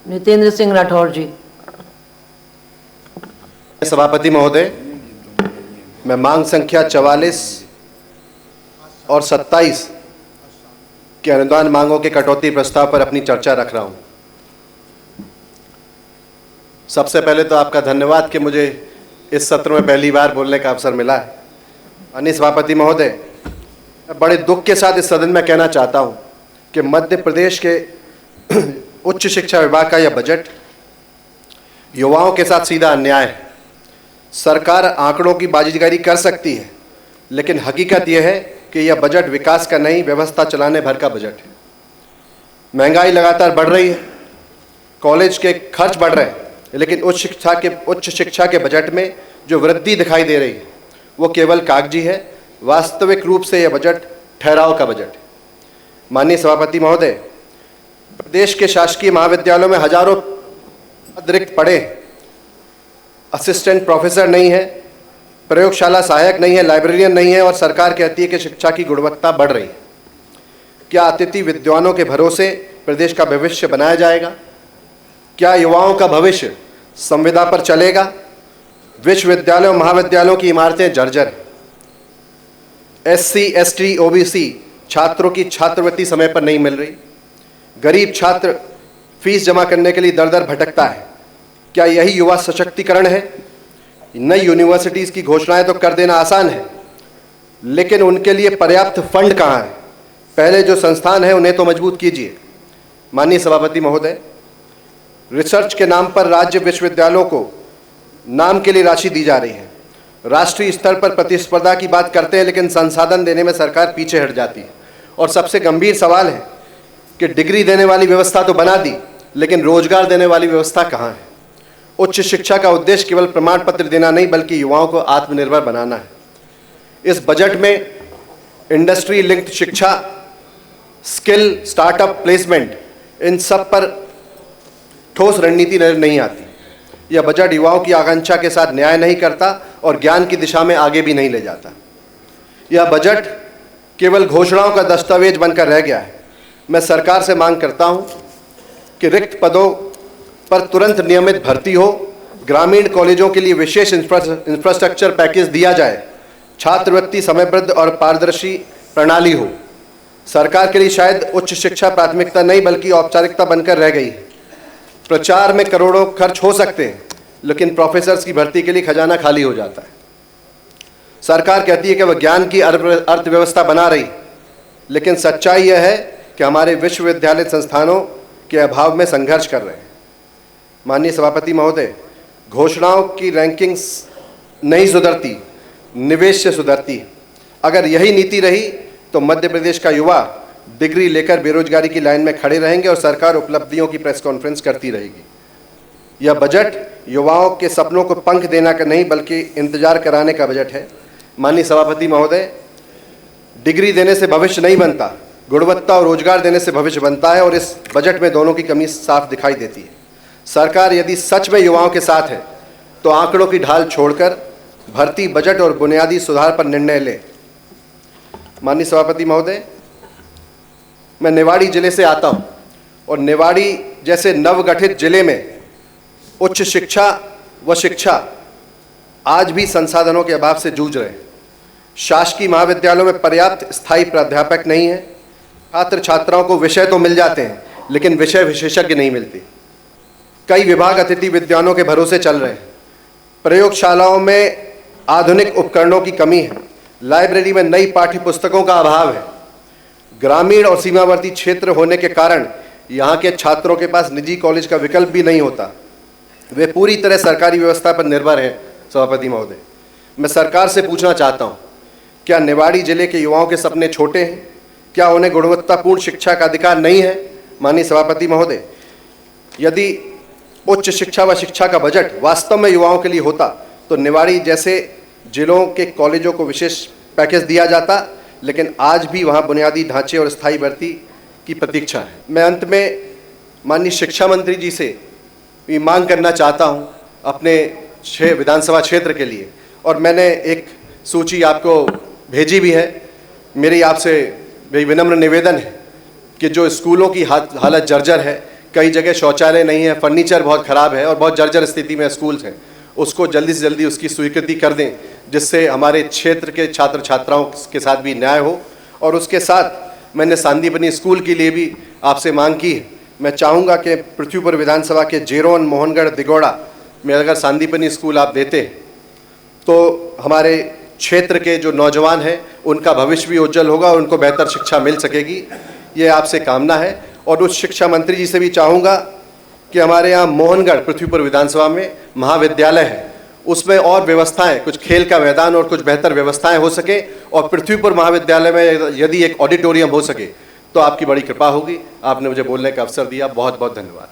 नितेंद्र सिंह राठौर जी। सभापति महोदय, मैं मांग संख्या 44 और 27 के अनुदान मांगों के कटौती प्रस्ताव पर अपनी चर्चा रख रहा हूं। सबसे पहले तो आपका धन्यवाद कि मुझे इस सत्र में पहली बार बोलने का अवसर मिला है। माननीय सभापति महोदय, मैं बड़े दुख के साथ इस सदन में कहना चाहता हूं कि मध्य प्रदेश के उच्च शिक्षा विभाग का यह बजट युवाओं के साथ सीधा अन्याय है। सरकार आंकड़ों की बाजीगरी कर सकती है, लेकिन हकीकत यह है कि यह बजट विकास का नहीं, व्यवस्था चलाने भर का बजट है। महंगाई लगातार बढ़ रही है, कॉलेज के खर्च बढ़ रहे हैं, लेकिन उच्च शिक्षा के बजट में जो वृद्धि दिखाई दे रही है वो केवल कागजी है। वास्तविक रूप से यह बजट ठहराव का बजट है। माननीय सभापति महोदय, प्रदेश के शासकीय महाविद्यालयों में हजारों पद रिक्त पड़े, असिस्टेंट प्रोफेसर नहीं है, प्रयोगशाला सहायक नहीं है, लाइब्रेरियन नहीं है, और सरकार कहती है कि शिक्षा की गुणवत्ता बढ़ रही है। क्या अतिथि विद्वानों के भरोसे प्रदेश का भविष्य बनाया जाएगा? क्या युवाओं का भविष्य संविदा पर चलेगा? विश्वविद्यालयों महाविद्यालयों की इमारतें जर्जर हैं। SC, ST, OBC छात्रों की छात्रवृत्ति समय पर नहीं मिल रही। गरीब छात्र फीस जमा करने के लिए दर दर भटकता है। क्या यही युवा सशक्तिकरण है? नई यूनिवर्सिटीज़ की घोषणाएं तो कर देना आसान है, लेकिन उनके लिए पर्याप्त फंड कहाँ है? पहले जो संस्थान है उन्हें तो मजबूत कीजिए। माननीय सभापति महोदय, रिसर्च के नाम पर राज्य विश्वविद्यालयों को नाम के लिए राशि दी जा रही है। राष्ट्रीय स्तर पर प्रतिस्पर्धा की बात करते हैं, लेकिन संसाधन देने में सरकार पीछे हट जाती है। और सबसे गंभीर सवाल है कि डिग्री देने वाली व्यवस्था तो बना दी, लेकिन रोजगार देने वाली व्यवस्था कहाँ है? उच्च शिक्षा का उद्देश्य केवल प्रमाण पत्र देना नहीं, बल्कि युवाओं को आत्मनिर्भर बनाना है। इस बजट में इंडस्ट्री लिंक्ड शिक्षा, स्किल, स्टार्टअप, प्लेसमेंट, इन सब पर ठोस रणनीति नजर नहीं आती। यह बजट युवाओं की आकांक्षा के साथ न्याय नहीं करता और ज्ञान की दिशा में आगे भी नहीं ले जाता। यह बजट केवल घोषणाओं का दस्तावेज बनकर रह गया है। मैं सरकार से मांग करता हूं कि रिक्त पदों पर तुरंत नियमित भर्ती हो, ग्रामीण कॉलेजों के लिए विशेष इंफ्रास्ट्रक्चर पैकेज दिया जाए, छात्रवृत्ति समयबद्ध और पारदर्शी प्रणाली हो। सरकार के लिए शायद उच्च शिक्षा प्राथमिकता नहीं, बल्कि औपचारिकता बनकर रह गई है। प्रचार में करोड़ों खर्च हो सकते हैं, लेकिन प्रोफेसर्स की भर्ती के लिए खजाना खाली हो जाता है। सरकार कहती है कि वह ज्ञान की अर्थव्यवस्था बना रही, लेकिन सच्चाई यह है कि हमारे विश्वविद्यालय संस्थानों के अभाव में संघर्ष कर रहे हैं। माननीय सभापति महोदय, घोषणाओं की रैंकिंग्स नहीं सुधरती, निवेश से सुधरती है। अगर यही नीति रही तो मध्य प्रदेश का युवा डिग्री लेकर बेरोजगारी की लाइन में खड़े रहेंगे और सरकार उपलब्धियों की प्रेस कॉन्फ्रेंस करती रहेगी। यह बजट युवाओं के सपनों को पंख देना का नहीं, बल्कि इंतजार कराने का बजट है। माननीय सभापति महोदय, डिग्री देने से भविष्य नहीं बनता, गुणवत्ता और रोजगार देने से भविष्य बनता है, और इस बजट में दोनों की कमी साफ दिखाई देती है। सरकार यदि सच में युवाओं के साथ है तो आंकड़ों की ढाल छोड़कर भर्ती, बजट और बुनियादी सुधार पर निर्णय ले। माननीय सभापति महोदय, मैं निवाड़ी जिले से आता हूं, और निवाड़ी जैसे नवगठित जिले में उच्च शिक्षा व शिक्षा आज भी संसाधनों के अभाव से जूझ रहे हैं। शासकीय महाविद्यालयों में पर्याप्त स्थायी प्राध्यापक नहीं है। छात्र छात्राओं को विषय तो मिल जाते हैं, लेकिन विषय विशेषज्ञ नहीं मिलते। कई विभाग अतिथि विद्वानों के भरोसे चल रहे हैं। प्रयोगशालाओं में आधुनिक उपकरणों की कमी है। लाइब्रेरी में नई पाठ्य पुस्तकों का अभाव है। ग्रामीण और सीमावर्ती क्षेत्र होने के कारण यहाँ के छात्रों के पास निजी कॉलेज का विकल्प भी नहीं होता। वे पूरी तरह सरकारी व्यवस्था पर निर्भर हैं। सभापति महोदय, मैं सरकार से पूछना चाहता हूँ, क्या निवाड़ी जिले के युवाओं के सपने छोटे हैं? क्या उन्हें गुणवत्तापूर्ण शिक्षा का अधिकार नहीं है? माननीय सभापति महोदय, यदि उच्च शिक्षा व शिक्षा का बजट वास्तव में युवाओं के लिए होता तो निवाड़ी जैसे जिलों के कॉलेजों को विशेष पैकेज दिया जाता, लेकिन आज भी वहाँ बुनियादी ढांचे और स्थायी भर्ती की प्रतीक्षा है। मैं अंत में माननीय शिक्षा मंत्री जी से भी मांग करना चाहता हूँ अपने विधानसभा क्षेत्र के लिए, और मैंने एक सूची आपको भेजी भी है। मेरी आपसे विनम्र निवेदन है कि जो स्कूलों की हालत जर्जर है, कई जगह शौचालय नहीं है, फर्नीचर बहुत ख़राब है और बहुत जर्जर स्थिति में स्कूल्स हैं, उसको जल्दी से जल्दी उसकी स्वीकृति कर दें, जिससे हमारे क्षेत्र के छात्र छात्राओं के साथ भी न्याय हो। और उसके साथ मैंने सांदीपनि स्कूल के लिए भी आपसे मांग की है। मैं चाहूँगा कि पृथ्वीपुर विधानसभा के जेरोन, मोहनगढ़, दिगोड़ा में अगर सांदीपनि स्कूल आप देते तो हमारे क्षेत्र के जो नौजवान हैं उनका भविष्य भी उज्जवल होगा और उनको बेहतर शिक्षा मिल सकेगी, ये आपसे कामना है। और उस शिक्षा मंत्री जी से भी चाहूँगा कि हमारे यहाँ मोहनगढ़ पृथ्वीपुर विधानसभा में महाविद्यालय है, उसमें और व्यवस्थाएं, कुछ खेल का मैदान और कुछ बेहतर व्यवस्थाएं हो सके, और पृथ्वीपुर महाविद्यालय में यदि एक ऑडिटोरियम हो सके तो आपकी बड़ी कृपा होगी। आपने मुझे बोलने का अवसर दिया, बहुत बहुत धन्यवाद।